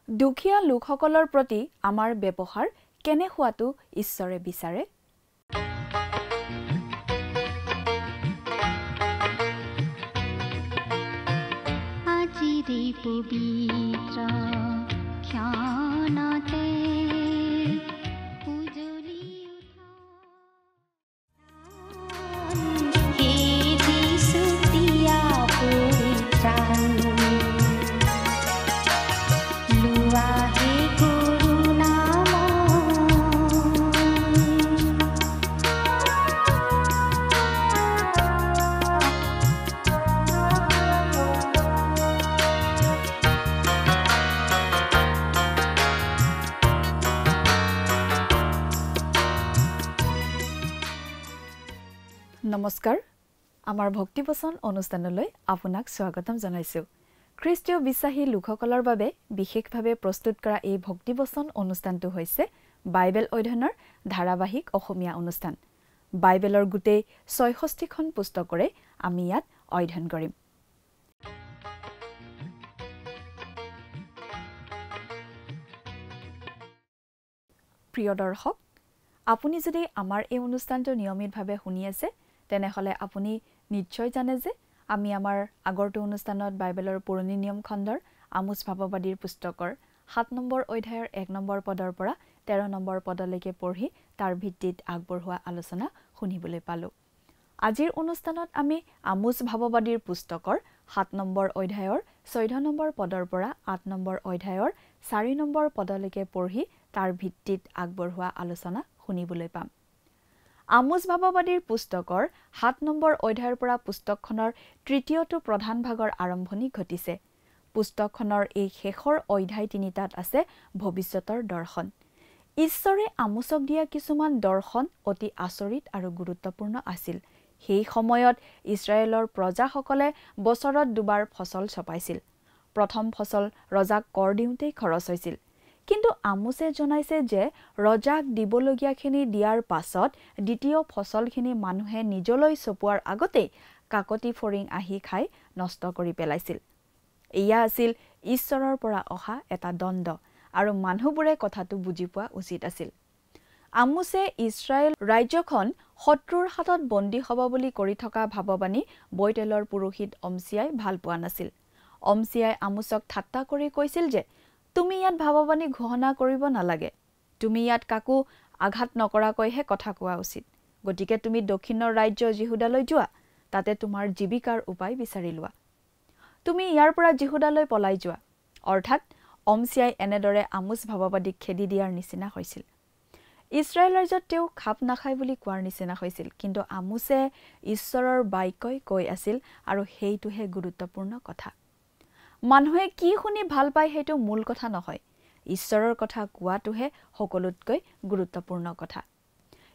দুখীয়া লোকসকলৰ প্ৰতি আমাৰ ব্যৱহাৰ কেনে হোৱাটো ঈশ্বৰে বিচাৰে? নমস্কাৰ, আমাৰ ভক্তিবচন অনুষ্ঠানলৈ আপোনাক স্বাগতম জনাইছো। খ্ৰীষ্টীয় বিশ্বাসী লোকসকলৰ বাবে বিশেষভাৱে প্ৰস্তুত কৰা এই ভক্তিবচন অনুষ্ঠানটো হৈছে বাইবেল অধ্যয়নৰ ধাৰাবাহিক অসমীয়া অনুষ্ঠান। বাইবেলৰ গোটেই ৬৬খন পুস্তকৰে আমি ইয়াত অধ্যয়ন কৰিম। প্ৰিয় দৰ্শক, আপুনি যদি আমাৰ এই অনুষ্ঠানটো নিয়মিতভাৱে শুনি আছে তেনেহলে আপুনি নিশ্চয় জানে যে আমি আমাৰ আগৰটো অনুষ্ঠানত বাইবেলৰ পুৰণি নিয়ম খণ্ডৰ আমোচ ভাৱবাদীৰ পুস্তকৰ ৭ নম্বৰ অধ্যায়ৰ ১ নম্বৰ পদৰ পৰা ১৩ নম্বৰ পদলৈকে পঢ়ি তাৰ ভিত্তিত আগবঢ়োৱা আলোচনা শুনিবলৈ পালো। আজিৰ অনুষ্ঠানত আমি আমোচ ভাৱবাদীৰ পুস্তকৰ ৭ নম্বৰ অধ্যায়ৰ ১৪ নম্বৰ পদৰ পৰা ৮ নম্বৰ অধ্যায়ৰ ৪ নম্বৰ পদলৈকে পঢ়ি তাৰ ভিত্তিত আগবঢ়োৱা আলোচনা শুনিবলৈ পাম। আমোচ ভাৱবাদীৰ পুস্তকৰ ৭ নম্বৰ অধ্যায়ৰ পৰা পুস্তকখনৰ তৃতীয়টো প্ৰধান ভাগৰ আৰম্ভণি ঘটিছে। পুস্তকখনৰ এই শেষৰ অধ্যায় ৩টাত আছে ভৱিষ্যতৰ দৰ্শন। ঈশ্বৰে আমোচক দিয়া কিছুমান দৰ্শন অতি আচৰিত আৰু গুৰুত্বপূৰ্ণ আছিল। সেই সময়ত ইছৰাইলৰ প্ৰজাসকলে বছৰত দুবাৰ ফচল চপাইছিল। প্ৰথম ফচল ৰজাক কৰ দিওঁতেই খৰচ হৈছিল। কিন্তু আমোচে জনাইছে যে ৰজাক দিবলগীয়াখিনি দিয়াৰ পাছত দ্বিতীয় ফচলখিনি মানুহে নিজলৈ চপোৱাৰ আগতেই কাকতি ফৰিং আহি খাই নষ্ট কৰি পেলাইছিল। এয়া আছিল ঈশ্বৰৰ পৰা অহা এটা দণ্ড আৰু মানুহবোৰে কথাটো বুজি পোৱা উচিত আছিল। আমোচে ইছৰাইল ৰাজ্যখন শত্ৰুৰ হাতত বন্দী হ'ব বুলি কৰি থকা ভাৱবাণী বৈতেলৰ পুৰোহিত অমছিয়াই ভাল পোৱা নাছিল। অমছিয়াই আমোচক ঠাট্টা কৰি কৈছিল যে তুমি ইয়াত ভাৱবাণী ঘোষণা কৰিব নালাগে। তুমি ইয়াত কাকো আঘাত নকৰাকৈহে কথা কোৱা উচিত। গতিকে তুমি দক্ষিণৰ ৰাজ্য জিহুদালৈ যোৱা, তাতে তোমাৰ জীৱিকাৰ উপায় বিচাৰি লোৱা। তুমি ইয়াৰ পৰা জিহুদালৈ পলাই যোৱা। অৰ্থাৎ অমছিয়াই এনেদৰে আমোচ ভাৱবাদীক খেদি দিয়াৰ নিচিনা হৈছিল। ইছৰাইল ৰাজ্যত তেওঁ খাপ নাখায় বুলি কোৱাৰ নিচিনা হৈছিল। কিন্তু আমোচে ঈশ্বৰৰ বাক্যই কৈ আছিল আৰু সেইটোহে গুৰুত্বপূৰ্ণ কথা। মানুহে কি শুনি ভাল পায় সেইটো মূল কথা নহয়, ঈশ্বৰৰ কথা কোৱাটোহে সকলোতকৈ গুৰুত্বপূৰ্ণ কথা।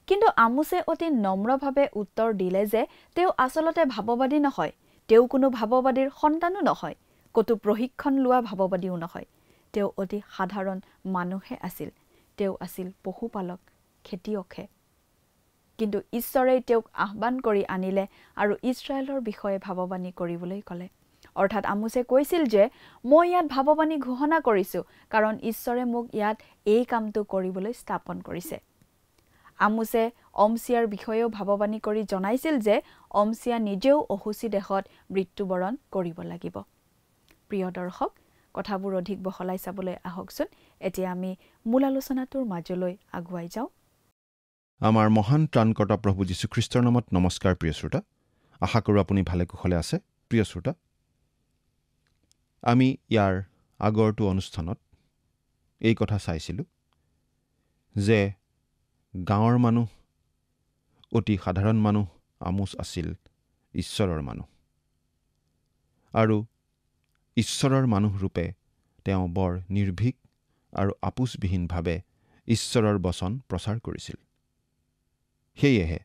কিন্তু আমোচে অতি নম্ৰভাৱে উত্তৰ দিলে যে তেওঁ আচলতে ভাৱবাদী নহয়, তেওঁ কোনো ভাৱবাদীৰ সন্তানো নহয়, কতো প্ৰশিক্ষণ লোৱা ভাৱবাদীও নহয়। তেওঁ অতি সাধাৰণ মানুহে আছিল। তেওঁ আছিল পশুপালক, খেতিয়কহে। কিন্তু ঈশ্বৰে তেওঁক আহ্বান কৰি আনিলে আৰু ইছৰাইলৰ বিষয়ে ভাৱবাণী কৰিবলৈ ক'লে। অৰ্থাৎ আমোচে কৈছিল যে মই ইয়াত ভাৱবাণী ঘোষণা কৰিছোঁ কাৰণ ঈশ্বৰে মোক ইয়াত এই কামটো কৰিবলৈ স্থাপন কৰিছে। আমোচে অমছিয়াৰ বিষয়েও ভাৱবাণী কৰি জনাইছিল যে অমছিয়া নিজেও অসুচি দেশত মৃত্যুবৰণ কৰিব লাগিব। প্ৰিয় দৰ্শক, কথাবোৰ অধিক বহলাই চাবলৈ আহকচোন। এতিয়া আমি মূল আলোচনাটোৰ মাজলৈ আগুৱাই যাওঁ। আমাৰ মহান ত্ৰাণকৰ্তা প্ৰভু যীশুখ্ৰীষ্টৰ নামত নমস্কাৰ। প্ৰিয় শ্ৰোতা, আশা কৰোঁ আপুনি ভালে কুশলে আছে। প্ৰিয় শ্ৰোতা, আমি ইয়াৰ আগৰটো অনুষ্ঠানত এই কথা চাইছিলোঁ যে গাঁৱৰ মানুহ, অতি সাধাৰণ মানুহ আমোচ আছিল ঈশ্বৰৰ মানুহ, আৰু ঈশ্বৰৰ মানুহ ৰূপে তেওঁ বৰ নিৰ্ভীক আৰু আপোচবিহীনভাৱে ঈশ্বৰৰ বচন প্ৰচাৰ কৰিছিল। সেয়েহে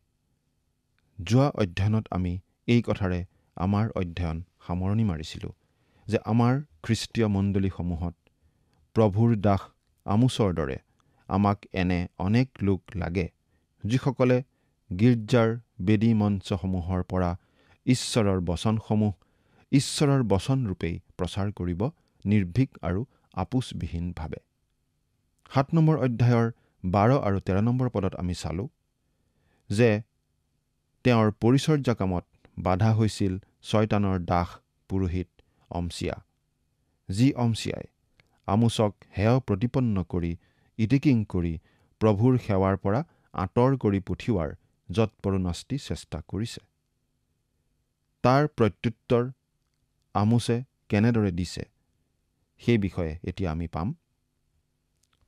যোৱা অধ্যয়নত আমি এই কথাৰে আমাৰ অধ্যয়ন সামৰণি মাৰিছিলোঁ যে আমাৰ খ্ৰীষ্টীয় মণ্ডলীসমূহত প্ৰভুৰ দাস আমোচৰ দৰে আমাক এনে অনেক লোক লাগে যিসকলে গীৰ্জাৰ বেদী মঞ্চসমূহৰ পৰা ঈশ্বৰৰ বচনসমূহ ঈশ্বৰৰ বচন ৰূপেই প্ৰচাৰ কৰিব নিৰ্ভীক আৰু আপোচবিহীনভাৱে। 7 নম্বৰ অধ্যায়ৰ 12 আৰু 13 নম্বৰ পদত আমি চালোঁ যে তেওঁৰ পৰিচৰ্যা কামত বাধা হৈছিল শয়তানৰ দাস পুৰোহিত অমছিয়া, যি অমছিয়াই আমোচক হেয় প্ৰতিপন্ন কৰি ইটিকিং কৰি প্ৰভুৰ সেৱাৰ পৰা আঁতৰ কৰি পঠিওৱাৰ যৎপৰোনাস্তি চেষ্টা কৰিছে। তাৰ প্ৰত্যুত্তৰ আমোছে কেনেদৰে দিছে সেই বিষয়ে এতিয়া আমি পাম।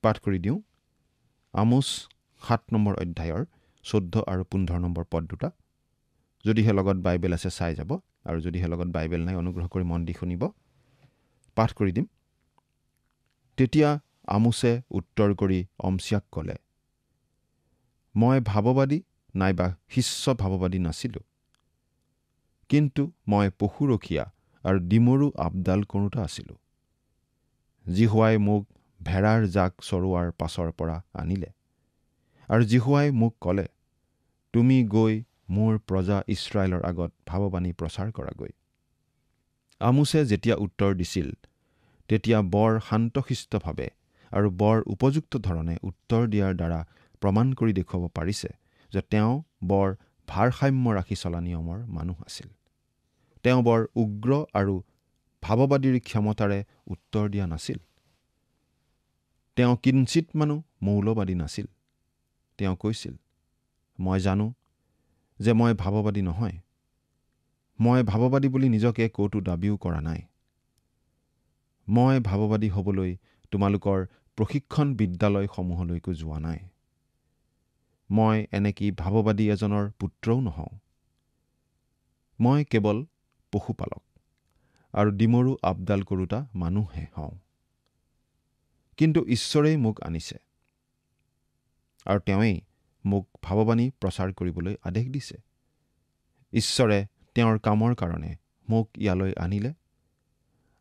পাঠ কৰি দিওঁ আমোছ 7 নম্বৰ অধ্যায়ৰ 14 আৰু 15 নম্বৰ পদ দুটা। যদিহে লগত বাইবেল আছে চাই যাব, আৰু যদিহে লগত বাইবেল নাই অনুগ্ৰহ কৰি মন দি শুনিব। পাঠ কৰি দিম। তেতিয়া আমোছে উত্তৰ কৰি অমছিয়াক ক'লে, মই ভাৱবাদী নাইবা শিষ্য ভাৱবাদী নাছিলোঁ, কিন্তু মই পশুৰখীয়া আৰু ডিমৰু আপডাল কৰোঁতা আছিলোঁ। জিহুৱাই মোক ভেড়াৰ জাক চৰোৱাৰ পাছৰ পৰা আনিলে, আৰু জিহুৱাই মোক ক'লে, তুমি গৈ মোৰ প্ৰজা ইছৰাইলৰ আগত ভাৱবাণী প্ৰচাৰ কৰাগৈ। আমোছে যেতিয়া উত্তৰ দিছিল তেতিয়া বৰ শান্তশিষ্টভাৱে আৰু বৰ উপযুক্ত ধৰণে উত্তৰ দিয়াৰ দ্বাৰা প্ৰমাণ কৰি দেখুৱাব পাৰিছে যে তেওঁ বৰ ভাৰসাম্য ৰাখি চলা নিয়মৰ মানুহ আছিল। তেওঁ বৰ উগ্ৰ আৰু ভাৱবাদীৰ ক্ষমতাৰে উত্তৰ দিয়া নাছিল। তেওঁ কিঞ্চিত মানুহ মৌলবাদী নাছিল। তেওঁ কৈছিল, মই জানো যে মই ভাৱবাদী নহয়। মই ভাৱবাদী বুলি নিজকে ক'তো দাবীও কৰা নাই। মই ভাৱবাদী হ'বলৈ তোমালোকৰ প্ৰশিক্ষণ বিদ্যালয়সমূহলৈকো যোৱা নাই। মই এনেকি ভাৱবাদী এজনৰ পুত্ৰও নহওঁ। মই কেৱল পশুপালক আৰু ডিমৰু আপডাল কৰোঁতা মানুহহে হওঁ। কিন্তু ঈশ্বৰেই মোক আনিছে, আৰু তেওঁৱেই মোক ভাৱবাণী প্ৰচাৰ কৰিবলৈ আদেশ দিছে। ঈশ্বৰে তেওঁৰ কামৰ কাৰণে মোক ইয়ালৈ আনিলে,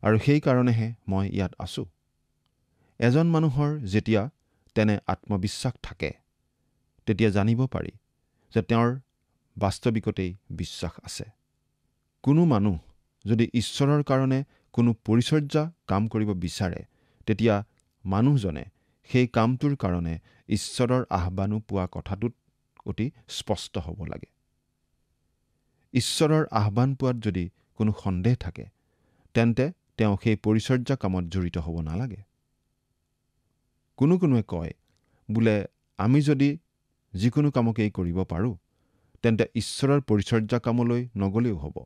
আৰু সেই কাৰণেহে মই ইয়াত আছোঁ। এজন মানুহৰ যেতিয়া তেনে আত্মবিশ্বাস থাকে, তেতিয়া জানিব পাৰি যে তেওঁৰ বাস্তৱিকতেই বিশ্বাস আছে। কোনো মানুহ যদি ঈশ্বৰৰ কাৰণে কোনো পৰিচৰ্যা কাম কৰিব বিচাৰে, তেতিয়া মানুহজনে সেই কামটোৰ কাৰণে ঈশ্বৰৰ আহ্বানো পোৱা কথাটোত অতি স্পষ্ট হ'ব লাগে। ঈশ্বৰৰ আহ্বান পোৱাত যদি কোনো সন্দেহ থাকে, তেন্তে তেওঁ সেই পৰিচৰ্যা কামত জড়িত হ'ব নালাগে। কোনোৱে কয় বোলে আমি যদি যিকোনো কামকেই কৰিব পাৰোঁ, তেন্তে ঈশ্বৰৰ পৰিচৰ্যা কামলৈ নগ'লেও হ'ব,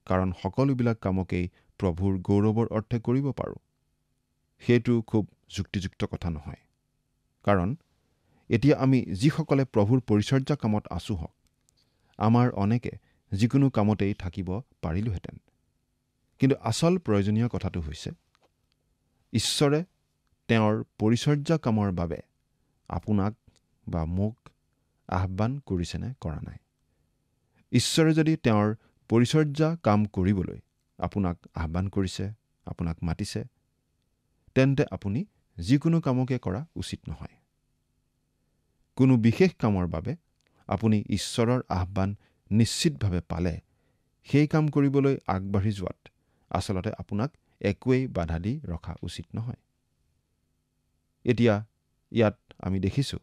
কাৰণ সকলোবিলাক কামকেই প্ৰভুৰ গৌৰৱৰ অৰ্থে কৰিব পাৰোঁ। সেইটো খুব যুক্তিযুক্ত কথা নহয়, কাৰণ এতিয়া আমি যিসকলে প্ৰভুৰ পৰিচৰ্যা কামত আছোঁ হওক, আমাৰ অনেকে যিকোনো কামতেই থাকিব পাৰিলোহেঁতেন। কিন্তু আচল প্ৰয়োজনীয় কথাটো হৈছে ঈশ্বৰে তেওঁৰ পৰিচৰ্যা কামৰ বাবে আপোনাক বা মোক আহ্বান কৰিছেনে কৰা নাই। ঈশ্বৰে যদি তেওঁৰ পৰিচৰ্যা কাম কৰিবলৈ আপোনাক আহ্বান কৰিছে, আপোনাক মাতিছে, তেন্তে আপুনি যিকোনো কামকে কৰা উচিত নহয়। কোনো বিশেষ কামৰ বাবে আপুনি ঈশ্বৰৰ আহ্বান নিশ্চিতভাৱে পালে সেই কাম কৰিবলৈ আগবাঢ়ি যোৱাত আচলতে আপোনাক একোৱেই বাধা দি ৰখা উচিত নহয়। এতিয়া ইয়াত আমি দেখিছোঁ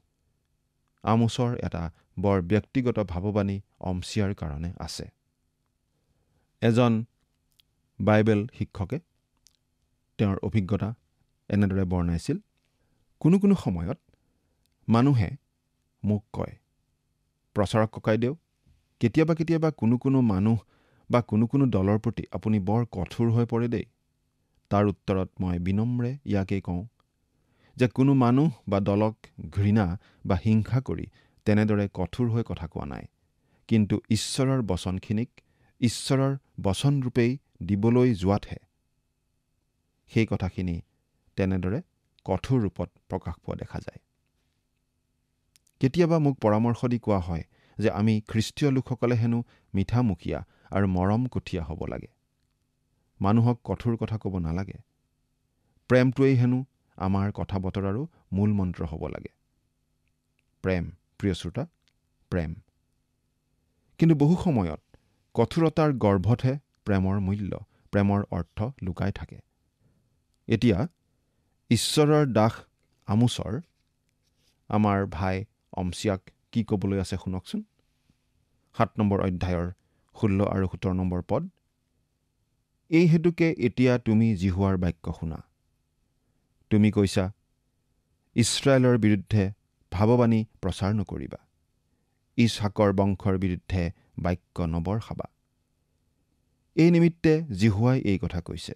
আমোছৰ এটা বৰ ব্যক্তিগত ভাৱবাণী অমছিয়াৰ কাৰণে আছে। এজন বাইবেল শিক্ষকে তেওঁৰ অভিজ্ঞতা এনেদৰে বৰ্ণাইছিল, কোনো সময়ত মানুহে মোক কয়, প্ৰচাৰক ককাইদেউ, কেতিয়াবা কোনো মানুহ বা কোনো দলৰ প্ৰতি আপুনি বৰ কঠোৰ হৈ পৰে দেই। তাৰ উত্তৰত মই বিনম্ৰে ইয়াকেই কওঁ যে কোনো মানুহ বা দলক ঘৃণা বা হিংসা কৰি তেনেদৰে কঠোৰ হৈ কথা কোৱা নাই, কিন্তু ঈশ্বৰৰ বচনখিনিক ঈশ্বৰৰ বচনৰূপেই দিবলৈ যোৱাতহে সেই কথাখিনি তেনেদৰে কঠোৰ ৰূপত প্ৰকাশ পোৱা দেখা যায়। কেতিয়াবা মোক পৰামৰ্শ দি কোৱা হয় যে আমি খ্ৰীষ্টীয় লোকসকলে হেনো মিঠামুখীয়া আৰু মৰম কঠীয়া হ'ব লাগে, মানুহক কঠোৰ কথা ক'ব নালাগে, প্ৰেমটোৱেই হেনো আমাৰ কথা বতৰাৰো মূল মন্ত্ৰ হ'ব লাগে। প্ৰেম, প্ৰিয় শ্ৰোতা, প্ৰেম। কিন্তু বহু সময়ত কঠোৰতাৰ গৰ্ভতহে প্ৰেমৰ মূল্য, প্ৰেমৰ অৰ্থ লুকাই থাকে। এতিয়া ঈশ্বৰৰ দাস আমোচৰ আমাৰ ভাই অমছিয়াক কি ক'বলৈ আছে শুনকচোন। 7 নম্বৰ অধ্যায়ৰ 16 আৰু 17 নম্বৰ পদ। এই হেতুকে এতিয়া তুমি জিহুৱাৰ বাক্য শুনা। তুমি কৈছা, ইছৰাইলৰ বিৰুদ্ধে ভাৱবাণী প্ৰচাৰ নকৰিবা, ইছহাকৰ বংশৰ বিৰুদ্ধে বাক্য নবৰষাবা। এই নিমিত্তে জিহুৱাই এই কথা কৈছে,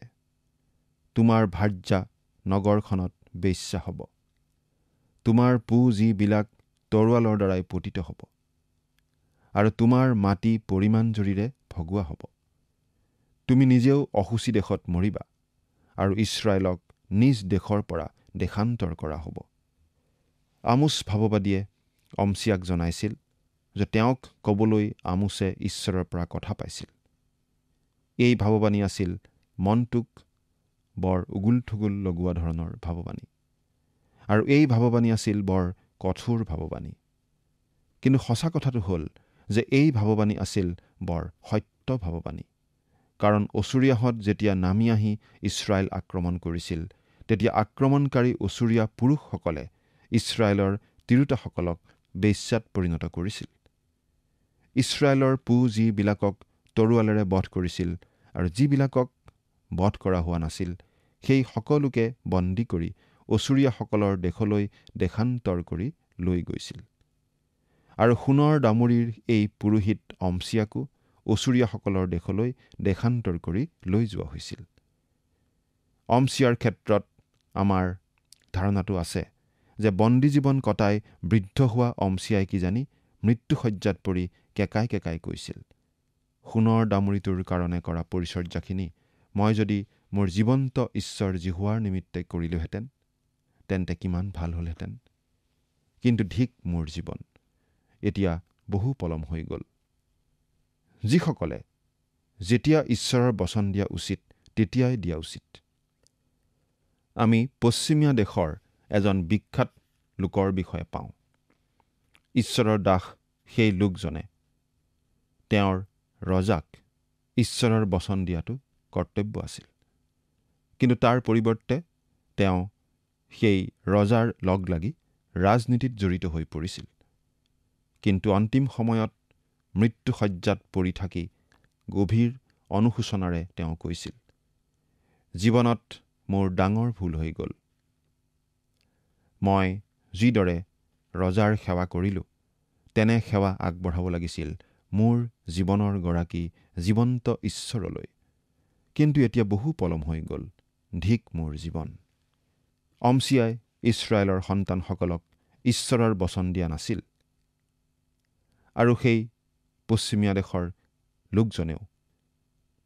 তোমাৰ ভাৰ্যা নগৰখনত বেশ্যা হ'ব, তোমাৰ যিবিলাক তৰোৱালৰ দ্বাৰাই পতিত হ'ব, আৰু তোমাৰ মাটি পৰিমাণ জৰিৰে ভগোৱা হ'ব। তুমি নিজেও অসুচি দেশত মৰিবা, আৰু ইছৰাইলক নিজ দেশৰ পৰা দেশান্তৰ কৰা হ'ব। আমোচ ভাৱবাদীয়ে অমছিয়াক জনাইছিল যে তেওঁক ক'বলৈ আমোছে ঈশ্বৰৰ পৰা কথা পাইছিল। এই ভাৱবাণী আছিল মনটোক বৰ উগুল থুগুল লগোৱা ধৰণৰ ভাৱবাণী, আৰু এই ভাৱবাণী আছিল বৰ কঠোৰ ভাৱবাণী। কিন্তু সঁচা কথাটো হ'ল যে এই ভাৱবাণী আছিল বৰ সত্য ভাৱবাণী। কাৰণ অচুৰীয়াহঁত যেতিয়া নামি আহি ইছৰাইল আক্ৰমণ কৰিছিল, তেতিয়া আক্ৰমণকাৰী অচুৰীয়া পুৰুষসকলে ইছৰাইলৰ তিৰোতাসকলক বেশ্যাত পৰিণত কৰিছিল। ইছৰাইলৰ যিবিলাকক তৰোৱালেৰে বধ কৰিছিল আৰু যিবিলাকক বধ কৰা হোৱা নাছিল, সেই সকলোকে বন্দী কৰি অচুৰীয়াসকলৰ দেশলৈ দেশান্তৰ কৰি লৈ গৈছিল। আৰু সোণৰ দামুৰিৰ এই পুৰোহিত অমছিয়াকো অচুৰীয়াসকলৰ দেশলৈ দেশান্তৰ কৰি লৈ যোৱা হৈছিল। অমছিয়াৰ ক্ষেত্ৰত আমাৰ ধাৰণাটো আছে যে বন্দী জীৱন কটাই বৃদ্ধ হোৱা অমছিয়াই কিজানি মৃত্যুশয্যাত পৰি কেকাই কেকাই কৈছিল, সোণৰ দামুৰিটোৰ কাৰণে কৰা পৰিচৰ্যাখিনি মই যদি মোৰ জীৱন্ত ঈশ্বৰ জিহুৱাৰ নিমিত্তে কৰিলোহেঁতেন, তেন্তে কিমান ভাল হ'লহেঁতেন। কিন্তু ধিক মোৰ জীৱন, এতিয়া বহু পলম হৈ গ'ল। যিসকলে যেতিয়া ঈশ্বৰৰ বচন দিয়া উচিত তেতিয়াই দিয়া উচিত। আমি পশ্চিমীয়া দেশৰ এজন বিখ্যাত লোকৰ বিষয়ে পাওঁ। ঈশ্বৰৰ দাস সেই লোকজনে তেওঁৰ ৰজাক ঈশ্বৰৰ বচন দিয়াটো কৰ্তব্য আছিল। কিন্তু তাৰ পৰিৱৰ্তে তেওঁ সেই ৰজাৰ লগ লাগি ৰাজনীতিত জড়িত হৈ পৰিছিল। কিন্তু অন্তিম সময়ত মৃত্যুশয্যাত পৰি থাকি গভীৰ অনুশোচনাৰে তেওঁ কৈছিল, জীৱনত মোৰ ডাঙৰ ভুল হৈ গ'ল। মই যিদৰে ৰজাৰ সেৱা কৰিলোঁ, তেনে সেৱা আগবঢ়াব লাগিছিল মোৰ জীৱনৰ গৰাকী জীৱন্ত ঈশ্বৰলৈ। কিন্তু এতিয়া বহু পলম হৈ গ'ল, ধিক মোৰ জীৱন। অমছিয়াই ইছৰাইলৰ সন্তানসকলক ঈশ্বৰৰ বচন দিয়া নাছিল, আৰু সেই পশ্চিমীয়া দেশৰ লোকজনেও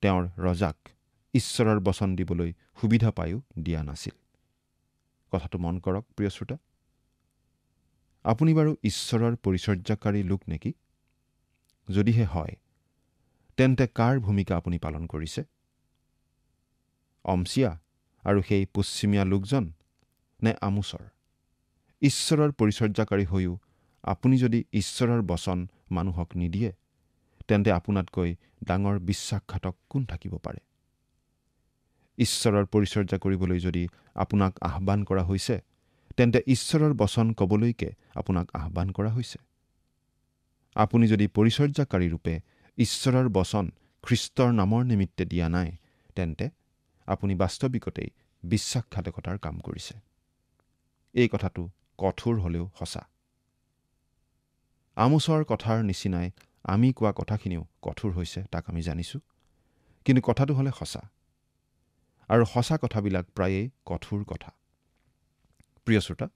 তেওঁৰ ৰজাক ঈশ্বৰৰ বচন দিবলৈ সুবিধা পায়ো দিয়া নাছিল। কথাটো মন কৰক প্ৰিয় শ্ৰোতা। আপুনি বাৰু ঈশ্বৰৰ পৰিচৰ্যাকাৰী লোক নেকি? যদিহে হয়, তেন্তে কাৰ ভূমিকা আপুনি পালন কৰিছে? অমছিয়া আৰু সেই পশ্চিমীয়া লোকজন নে আমোচৰ? ঈশ্বৰৰ পৰিচৰ্যাকাৰী হৈও আপুনি যদি ঈশ্বৰৰ বচন মানুহক নিদিয়ে, তেন্তে আপোনাতকৈ ডাঙৰ বিশ্বাসঘাতক কোন থাকিব পাৰে? ঈশ্বৰৰ পৰিচৰ্যা কৰিবলৈ যদি আপোনাক আহ্বান কৰা হৈছে, তেন্তে ঈশ্বৰৰ বচন ক'বলৈকে আপোনাক আহ্বান কৰা হৈছে। আপুনি যদি পৰিচৰ্যাকাৰী ৰূপে ঈশ্বৰৰ বচন খ্ৰীষ্টৰ নামৰ নিমিত্তে দিয়া নাই, তেন্তে আপুনি বাস্তৱিকতেই বিশ্বাসঘাতকতাৰ কাম কৰিছে। এই কথাটো কঠোৰ হ'লেও সঁচা। আমোচৰ কথাৰ নিচিনাই আমি কোৱা কথাখিনিও কঠোৰ হৈছে, তাক আমি জানিছোঁ। কিন্তু কথাটো হ'লে সঁচা, আৰু সঁচা কথাবিলাক প্ৰায়েই কঠোৰ কথা। প্ৰিয় শ্ৰোতা,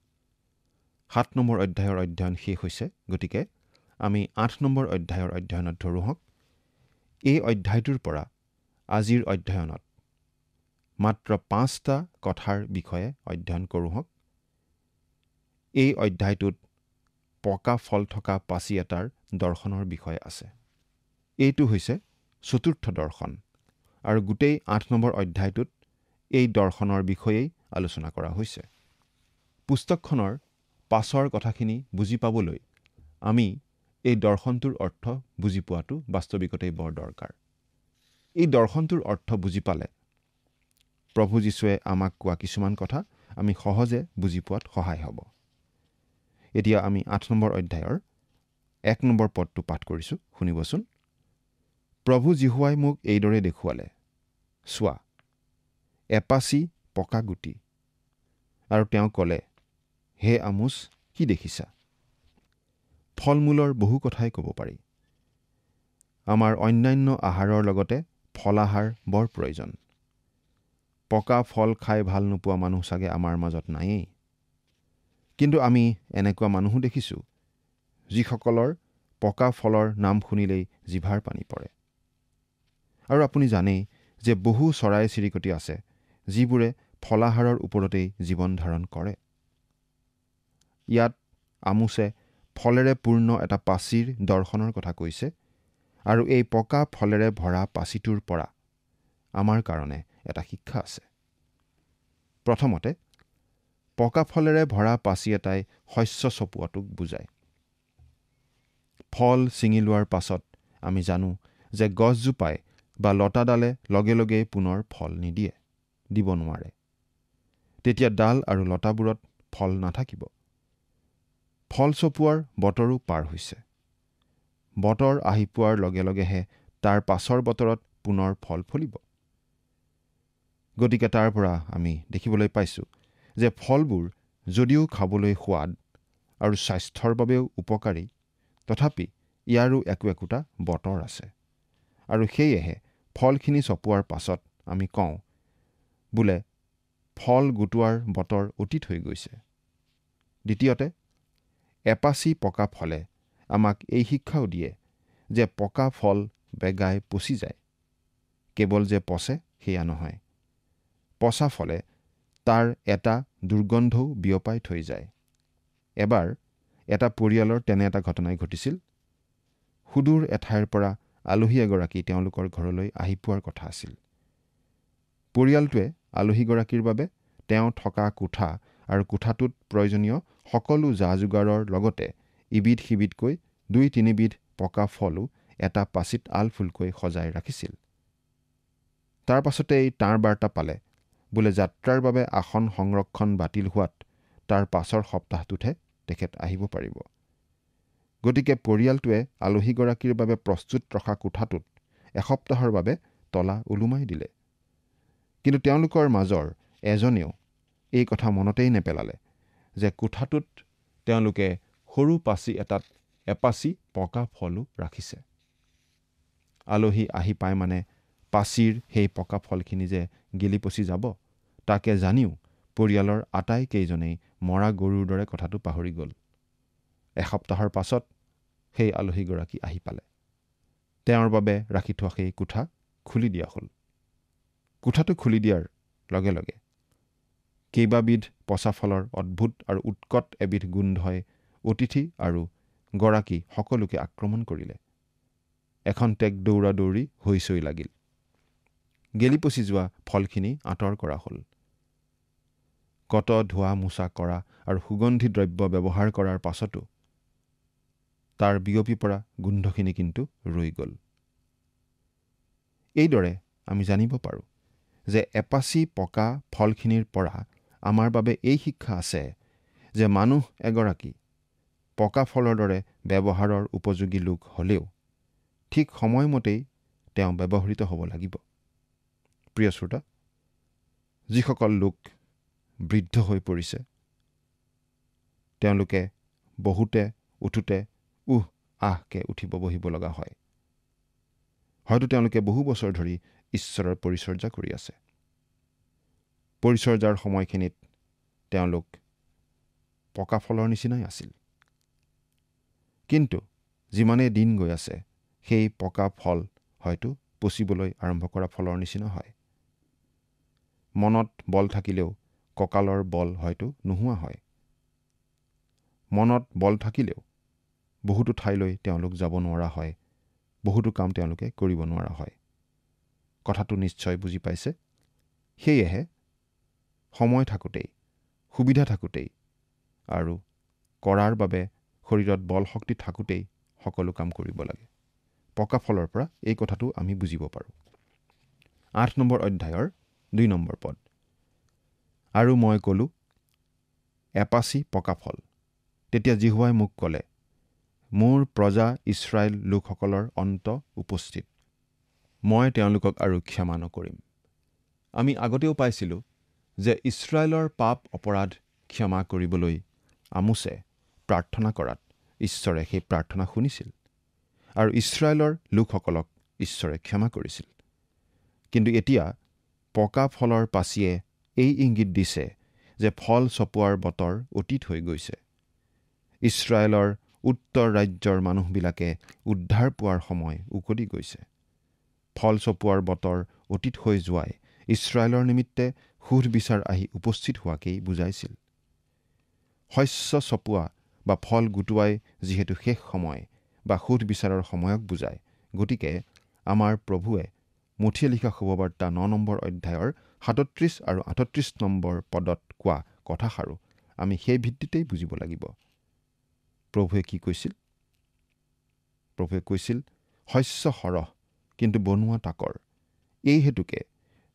7 নম্বৰ অধ্যায়ৰ অধ্যয়ন শেষ হৈছে। গতিকে আমি 8 নম্বৰ অধ্যায়ৰ অধ্যয়নত ধৰোঁ হওক। এই অধ্যায়টোৰ পৰা আজিৰ অধ্যয়নত মাত্ৰ 5টা কথাৰ বিষয়ে অধ্যয়ন কৰোঁ হওক। এই অধ্যায়টোত পকা ফল থকা পাচি এটাৰ দৰ্শনৰ বিষয়ে আছে। এইটো হৈছে চতুৰ্থ দৰ্শন, আৰু গোটেই 8 নম্বৰ অধ্যায়টোত এই দৰ্শনৰ বিষয়েই আলোচনা কৰা হৈছে। পুস্তকখনৰ পাছৰ কথাখিনি বুজি পাবলৈ আমি এই দৰ্শনটোৰ অৰ্থ বুজি পোৱাটো বাস্তৱিকতেই বৰ দৰকাৰ। এই দৰ্শনটোৰ অৰ্থ বুজি পালে প্ৰভু যীশুৱে আমাক কোৱা কিছুমান কথা আমি সহজে বুজি পোৱাত সহায় হ'ব। এতিয়া আমি 8 নম্বৰ অধ্যায়ৰ 1 নম্বৰ পদটো পাঠ কৰিছোঁ, শুনিবচোন। প্ৰভু যীশুৱাই মোক এইদৰে দেখুৱালে, চোৱা, এপাচি পকা গুটি। আৰু তেওঁ ক'লে, হে আমোচ, কি দেখিছা? ফল মূলৰ বহু কথাই ক'ব পাৰি। আমাৰ অন্যান্য আহাৰৰ লগতে ফলাহাৰ বৰ প্ৰয়োজন। পকা ফল খাই ভাল নোপোৱা মানুহ চাগে আমাৰ মাজত নায়েই। কিন্তু আমি এনেকুৱা মানুহো দেখিছোঁ যিসকলৰ পকা ফলৰ নাম শুনিলেই জিভাৰ পানী পৰে। আৰু আপুনি জানেই যে বহু চৰাই চিৰিকটি আছে যিবোৰে ফলাহাৰৰ ওপৰতেই জীৱন ধাৰণ কৰে। ইয়াত আমোছে ফলেৰে পূৰ্ণ এটা পাচিৰ দৰ্শনৰ কথা কৈছে, আৰু এই পকা ফলেৰে ভৰা পাচিটোৰ পৰা আমাৰ কাৰণে এটা শিক্ষা আছে। প্ৰথমতে, পকা ফলেৰে ভৰা পাচি এটাই শস্য চপোৱাটোক বুজায়। ফল ছিঙি লোৱাৰ পাছত আমি জানো যে গছজোপাই বা লতাডালে লগে লগেই পুনৰ ফল দিব নোৱাৰে। তেতিয়া ডাল আৰু লতাবোৰত ফল নাথাকিব। ফল চপোৱাৰ বতৰো পাৰ হৈছে। বতৰ আহি পোৱাৰ লগে লগেহে তাৰ পাছৰ বতৰত পুনৰ ফল ফলিব। গতিকে তাৰ পৰা আমি দেখিবলৈ পাইছোঁ যে ফলবোৰ যদিও খাবলৈ সোৱাদ আৰু স্বাস্থ্যৰ বাবেও উপকাৰী, তথাপি ইয়াৰো একো বতৰ আছে। আৰু সেয়েহে ফলখিনি চপোৱাৰ পাছত আমি কওঁ বোলে ফল গোটোৱাৰ বতৰ অতীত হৈ গৈছে। দ্বিতীয়তে, এপাচি পকা ফলে আমাক এই শিক্ষাও দিয়ে যে পকা ফল বেগাই পচি যায়। কেৱল যে পচে সেয়া নহয়, পচা ফলে তাৰ এটা দুৰ্গন্ধও বিয়পাই থৈ যায়। এবাৰ এটা পৰিয়ালৰ তেনে এটা ঘটনাই ঘটিছিল। সুদূৰ এঠাইৰ পৰা আলহী এগৰাকী তেওঁলোকৰ ঘৰলৈ আহি পোৱাৰ কথা আছিল। পৰিয়ালটোৱে আলহীগৰাকীৰ বাবে তেওঁ থকা কোঠা আৰু কোঠাটোত প্ৰয়োজনীয় সকলো যা যোগাৰৰ লগতে ইবিধ সিবিধকৈ 2-3 বিধ পকা ফলো এটা পাচিত আলফুলকৈ সজাই ৰাখিছিল। তাৰ পাছতেই তাৰ বাৰ্তা পালে বোলে যাত্ৰাৰ বাবে আসন সংৰক্ষণ বাতিল হোৱাত তাৰ পাছৰ সপ্তাহটোতহে তেখেত আহিব পাৰিব। গতিকে পৰিয়ালটোৱে আলহীগৰাকীৰ বাবে প্ৰস্তুত ৰখা কোঠাটোত এসপ্তাহৰ বাবে তলা ওলোমাই দিলে। কিন্তু তেওঁলোকৰ মাজৰ এজনেও এই কথা মনতেই নেপেলালে যে কোঠাটোত তেওঁলোকে সৰু পাচি এটাত এপাচি পকা ফলো ৰাখিছে। আলহী আহি পায় মানে পাচিৰ সেই পকা ফলখিনি যে গেলি পচি যাব, তাকে জানিও পৰিয়ালৰ আটাইকেইজনেই মৰা গৰুৰ দৰে কথাটো পাহৰি গ'ল। এসপ্তাহৰ পাছত সেই আলহীগৰাকী আহি পালে। তেওঁৰ বাবে ৰাখি থোৱা সেই কোঠা খুলি দিয়া হ'ল। কোঠাটো খুলি দিয়াৰ লগে লগে কেইবাবিধ পচা ফলৰ অদ্ভুত আৰু উৎকট এবিধ গোন্ধই অতিথি আৰু গৰাকী সকলোকে আক্ৰমণ কৰিলে। এখন টেক দৌৰা দৌৰি হৈচৈ লাগিল। গেলি পচি যোৱা ফলখিনি আঁতৰ কৰা হ'ল। কত ধোৱা মোচা কৰা আৰু সুগন্ধি দ্ৰব্য ব্যৱহাৰ কৰাৰ পাছতো তাৰ বিয়পি পৰা গোন্ধখিনি কিন্তু ৰৈ গ'ল। এইদৰে আমি জানিব পাৰোঁ যে এপাচি পকা ফলখিনিৰ পৰা আমাৰ বাবে এই শিক্ষা আছে যে মানুহ এগৰাকী পকা ফলৰ দৰে ব্যৱহাৰৰ উপযোগী লোক হ'লেও ঠিক সময়মতেই তেওঁ ব্যৱহৃত হ'ব লাগিব। প্ৰিয় শ্ৰোতা, যিসকল লোক বৃদ্ধ হৈ পৰিছে, তেওঁলোকে বহুতে উঠোতে আহকে উঠিব বহিব লগা হয়। হয়তো তেওঁলোকে বহু বছৰ ধৰি ঈশ্বৰৰ পৰিচৰ্যা কৰি আছে। পৰিচৰ্যাৰ সময়খিনিত তেওঁলোক পকা ফলৰ নিচিনাই আছিল। কিন্তু যিমানেই দিন গৈ আছে, সেই পকা ফল হয়তো পচিবলৈ আৰম্ভ কৰা ফলৰ নিচিনা হয়। মনত বল থাকিলেও কঁকালৰ বল হয়তো নোহোৱা হয়। মনত বল থাকিলেও বহুতো ঠাইলৈ তেওঁলোক যাব নোৱাৰা হয়, বহুতো কাম তেওঁলোকে কৰিব নোৱাৰা হয়। কথাটো নিশ্চয় বুজি পাইছে। সেয়েহে সময় থাকোঁতেই, সুবিধা থাকোঁতেই আৰু কৰাৰ বাবে শৰীৰত বল শক্তি থাকোঁতেই সকলো কাম কৰিব লাগে। পকা ফলৰ পৰা এই কথাটো আমি বুজিব পাৰোঁ। 8 নম্বৰ অধ্যায়ৰ 2 নম্বৰ পদ। আৰু মই ক'লো, এপাচি পকা ফল। তেতিয়া জিহুৱাই মোক ক'লে, মোৰ প্ৰজা ইছৰাইল লোকসকলৰ অন্ত উপস্থিত, মই তেওঁলোকক আৰু ক্ষমা নকৰিম। আমি আগতেও পাইছিলোঁ যে ইছৰাইলৰ পাপ অপৰাধ ক্ষমা কৰিবলৈ আমোছে প্ৰাৰ্থনা কৰাত ঈশ্বৰে সেই প্ৰাৰ্থনা শুনিছিল আৰু ইছৰাইলৰ লোকসকলক ঈশ্বৰে ক্ষমা কৰিছিল। কিন্তু এতিয়া পকা ফলৰ পাচিয়ে এই ইংগিত দিছে যে ফল চপোৱাৰ বতৰ অতীত হৈ গৈছে। ইছৰাইলৰ উত্তৰ ৰাজ্যৰ মানুহবিলাকে উদ্ধাৰ পোৱাৰ সময় উকলি গৈছে। ফল চপোৱাৰ বতৰ অতীত হৈ যোৱাই ইছৰাইলৰ নিমিত্তে সুধবিচাৰ আহি উপস্থিত হোৱাকেই বুজাইছিল। শস্য চপোৱা বা ফল গোটোৱাই যিহেতু শেষ সময় বা সুধবিচাৰৰ সময়ক বুজায়, গতিকে আমাৰ প্ৰভুৱে মথিয়ে লিখা শুভবাৰ্তা 9 নম্বৰ অধ্যায়ৰ 37 আৰু 38 নম্বৰ পদত কোৱা কথাষাৰো আমি সেই ভিত্তিতেই বুজিব লাগিব। প্ৰভুৱে কি কৈছিল? প্ৰভুৱে কৈছিল, শস্য সৰহ কিন্তু বনোৱা তাকৰ। এই হেতুকে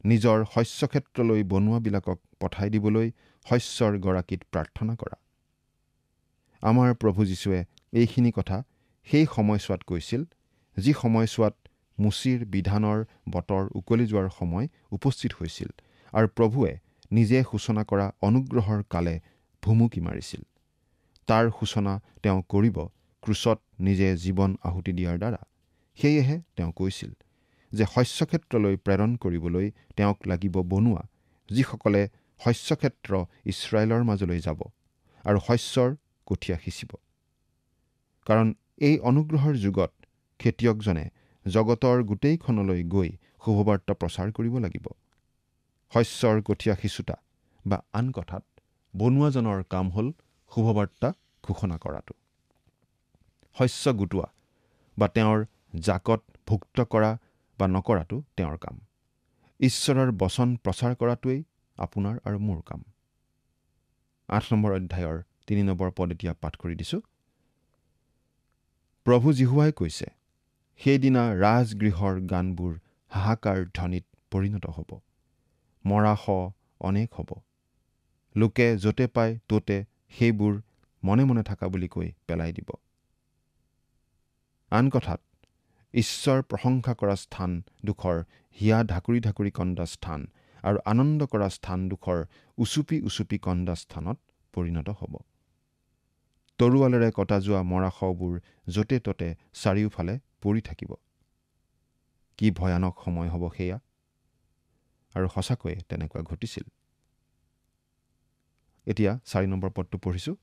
নিজৰ শস্যক্ষেত্ৰলৈ বনোৱাবিলাকক পঠাই দিবলৈ শস্যৰ গৰাকীত প্ৰাৰ্থনা কৰা। আমাৰ প্ৰভু যীশুৱে এইখিনি কথা সেই সময়ছোৱাত কৈছিল, যি সময়ছোৱাত মুচিৰ বিধানৰ বতৰ উকলি যোৱাৰ সময় উপস্থিত হৈছিল আৰু প্ৰভুৱে নিজে সূচনা কৰা অনুগ্ৰহৰ কালে ভুমুকি মাৰিছিল। তাৰ সূচনা তেওঁ কৰিব ক্ৰুচত নিজে জীৱন আহুতি দিয়াৰ দ্বাৰা। সেয়েহে তেওঁ কৈছিল যে শস্যক্ষেত্ৰলৈ প্ৰেৰণ কৰিবলৈ তেওঁক লাগিব বনোৱা, যিসকলে শস্যক্ষেত্ৰ ইছৰাইলৰ মাজলৈ যাব আৰু শস্যৰ কঠীয়া সিঁচিব। কাৰণ এই অনুগ্ৰহৰ যুগত খেতিয়কজনে জগতৰ গোটেইখনলৈ গৈ শুভবাৰ্তা প্ৰচাৰ কৰিব লাগিব। শস্যৰ কঠীয়া সিঁচোতা বা আন কথাত বনোৱাজনৰ কাম হ'ল শুভবাৰ্তা ঘোষণা কৰাটো। শস্য গোটোৱা বা তেওঁৰ জাকত ভুক্ত কৰা বা নকৰাটো তেওঁৰ কাম। ঈশ্বৰৰ বচন প্ৰচাৰ কৰাটোৱেই আপোনাৰ আৰু মোৰ কাম। 8 নম্বৰ অধ্যায়ৰ 3 নম্বৰ পদ এতিয়া পাঠ কৰি দিছোঁ। প্ৰভু জিহুৱাই কৈছে, সেইদিনা ৰাজগৃহৰ গানবোৰ হাহাকাৰ ধ্বনিত পৰিণত হ'ব। মৰা শ অনেক হ'ব। লোকে য'তে পায় ত'তে সেইবোৰ মনে মনে থকা বুলি কৈ পেলাই দিব। আন কথাত ঈশ্বৰ প্ৰশংসা কৰা স্থান দুখৰ হিয়া ঢাকুৰি ঢাকুৰি কন্দা স্থান আৰু আনন্দ কৰা স্থান দুখৰ উচুপি উচুপি কন্দা স্থানত পৰিণত হ'ব। তৰোৱালেৰে কটা যোৱা মৰা শবোৰ য'তে ত'তে চাৰিওফালে পৰি থাকিব। কি ভয়ানক সময় হ'ব সেয়া। আৰু সঁচাকৈয়ে তেনেকুৱা ঘটিছিল। এতিয়া 4 নম্বৰ পদটো পঢ়িছোঁ।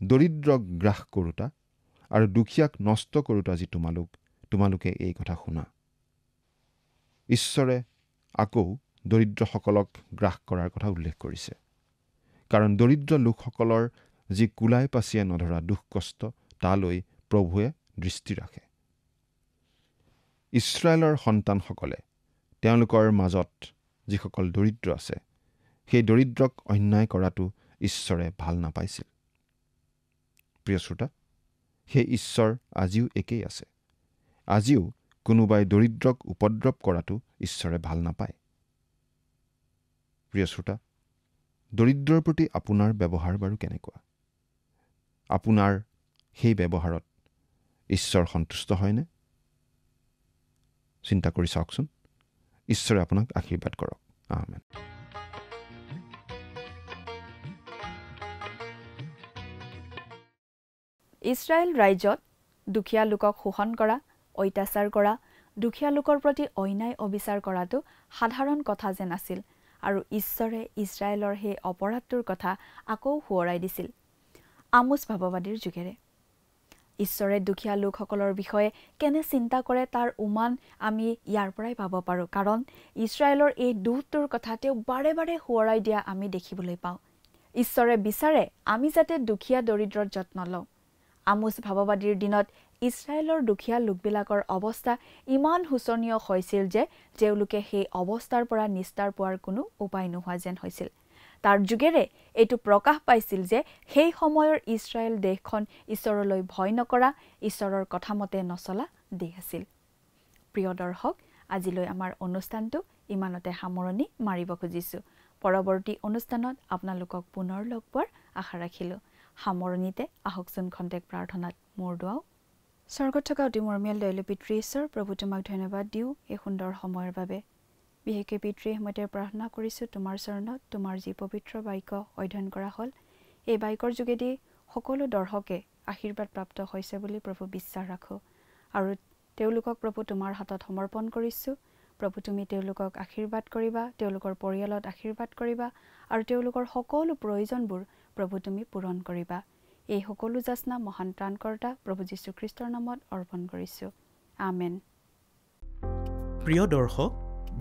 দৰিদ্ৰক গ্ৰাস কৰোঁতা আৰু দুখীয়াক নষ্ট কৰোঁতা যি তোমালোকে এই কথা শুনা। ঈশ্বৰে আকৌ দৰিদ্ৰসকলক গ্ৰাস কৰাৰ কথা উল্লেখ কৰিছে। কাৰণ দৰিদ্ৰ লোকসকলৰ যি কোলাই পাচিয়ে নধৰা দুখ কষ্ট তালৈ প্ৰভুৱে দৃষ্টি ৰাখে। ইছৰাইলৰ সন্তানসকলে তেওঁলোকৰ মাজত যিসকল দৰিদ্ৰ আছে, সেই দৰিদ্ৰক অন্যায় কৰাটো ঈশ্বৰে ভাল নাপাইছিল। প্ৰিয় শ্ৰোতা, সেই ঈশ্বৰ আজিও একেই আছে। আজিও কোনোবাই দৰিদ্ৰক উপদ্ৰৱ কৰাটো ঈশ্বৰে ভাল নাপায়। প্ৰিয় শ্ৰোতা, দৰিদ্ৰৰ প্ৰতি আপোনাৰ ব্যৱহাৰ বাৰু কেনেকুৱা? আপোনাৰ সেই ব্যৱহাৰত ঈশ্বৰ সন্তুষ্ট হয়নে? চিন্তা কৰি চাওকচোন। ঈশ্বৰে আপোনাক আশীৰ্বাদ কৰক। আমেন। ইছৰাইল ৰাজ্যত দুখীয়া লোকক শোষণ কৰা, অত্যাচাৰ কৰা, দুখীয়া লোকৰ প্ৰতি অন্যায় অবিচাৰ কৰাটো সাধাৰণ কথা যেন আছিল আৰু ঈশ্বৰে ইছৰাইলৰ সেই অপৰাধটোৰ কথা আকৌ সোঁৱৰাই দিছিল আমোছ ভাৱবাদীৰ যোগেৰে। ঈশ্বৰে দুখীয়া লোকসকলৰ বিষয়ে কেনে চিন্তা কৰে তাৰ উমান আমি ইয়াৰ পৰাই পাব পাৰোঁ। কাৰণ ইছৰাইলৰ এই দুখটোৰ কথা তেওঁ বাৰে বাৰে সোঁৱৰাই দিয়া আমি দেখিবলৈ পাওঁ। ঈশ্বৰে বিচাৰে আমি যাতে দুখীয়া দৰিদ্ৰৰ যত্ন লওঁ। আমোছ ভাৱবাদীৰ দিনত ইছৰাইলৰ দুখীয়া লোকবিলাকৰ অৱস্থা ইমান শোচনীয় হৈছিল যে তেওঁলোকে সেই অৱস্থাৰ পৰা নিস্তাৰ পোৱাৰ কোনো উপায় নোহোৱা যেন হৈছিল। তাৰ যোগেৰে এইটো প্ৰকাশ পাইছিল যে সেই সময়ৰ ইছৰাইল দেশখন ঈশ্বৰলৈ ভয় নকৰা, ঈশ্বৰৰ কথামতে নচলা দেশ আছিল। প্ৰিয় দৰ্শক, আজিলৈ আমাৰ অনুষ্ঠানটো ইমানতে সামৰণি মাৰিব খুজিছোঁ। পৰৱৰ্তী অনুষ্ঠানত আপোনালোকক পুনৰ লগ পোৱাৰ আশা ৰাখিলোঁ। সামৰণিতে আহকচোন খন্তেক প্ৰাৰ্থনাত মূৰ দুৱাওঁ। স্বৰ্গত থকা অতি মৰমীয়াল দয়ালু পিতৃ ঈশ্বৰ, প্ৰভু তোমাক ধন্যবাদ দিওঁ এই সুন্দৰ সময়ৰ বাবে। বিশেষকৈ পিতৃ মই প্ৰাৰ্থনা কৰিছোঁ তোমাৰ চৰণত, তোমাৰ যি পবিত্ৰ বাক্য অধ্যয়ন কৰা হ'ল, এই বাক্যৰ যোগেদি সকলো দৰ্শকে আশীৰ্বাদ প্ৰাপ্ত হৈছে বুলি প্ৰভু বিশ্বাস ৰাখোঁ। আৰু তেওঁলোকক প্ৰভু তোমাৰ হাতত সমৰ্পণ কৰিছোঁ। প্ৰভু তুমি তেওঁলোকক আশীৰ্বাদ কৰিবা, তেওঁলোকৰ পৰিয়ালত আশীৰ্বাদ কৰিবা আৰু তেওঁলোকৰ সকলো প্ৰয়োজনবোৰ প্ৰভু তুমি পূৰণ কৰিবা। এই সকলো যাচনা মহান ত্ৰাণকৰ্তা প্ৰভু যীশুখ্ৰীষ্টৰ নামত অৰ্পণ কৰিছোঁ। আমেন। প্ৰিয় দৰ্শক,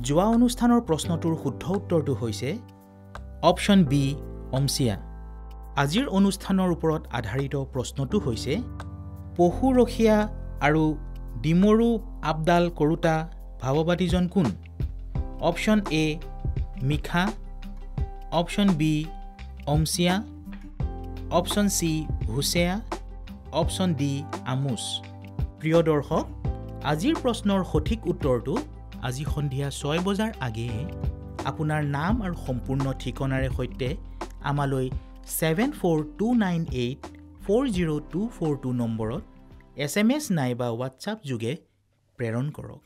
যোৱা অনুষ্ঠানৰ প্ৰশ্নটোৰ শুদ্ধ উত্তৰটো হৈছে অপশ্যন বি অমছিয়া। আজিৰ অনুষ্ঠানৰ ওপৰত আধাৰিত প্ৰশ্নটো হৈছে পশুৰখীয়া আৰু ডিমৰু আপডাল কৰোঁতা ভাৱবাদীজন কোন? অপশ্যন এ মিখা, অপশ্যন বি অমছিয়া, অপশ্যন চি হুছেয়া, অপশ্যন ডি আমোছ। প্ৰিয় দৰ্শক, আজিৰ প্ৰশ্নৰ সঠিক উত্তৰটো আজি সন্ধিয়া 6 বজাৰ আগেয়ে আপোনাৰ নাম আৰু সম্পূৰ্ণ ঠিকনাৰে সৈতে আমালৈ 7429840242 নম্বৰত SMS নাইবা হোৱাটছআপ যোগে প্ৰেৰণ কৰক।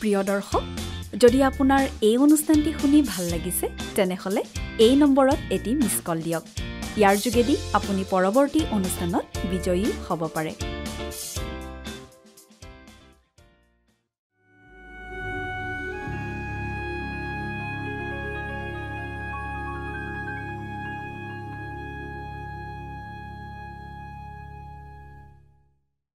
প্ৰিয় দৰ্শক, যদি আপোনাৰ এই অনুষ্ঠানটি শুনি ভাল লাগিছে তেনেহ'লে এই নম্বৰত এটি মিছ কল দিয়ক। ইয়াৰ যোগেদি আপুনি পৰৱৰ্তী অনুষ্ঠানত বিজয়ী হ'ব পাৰে।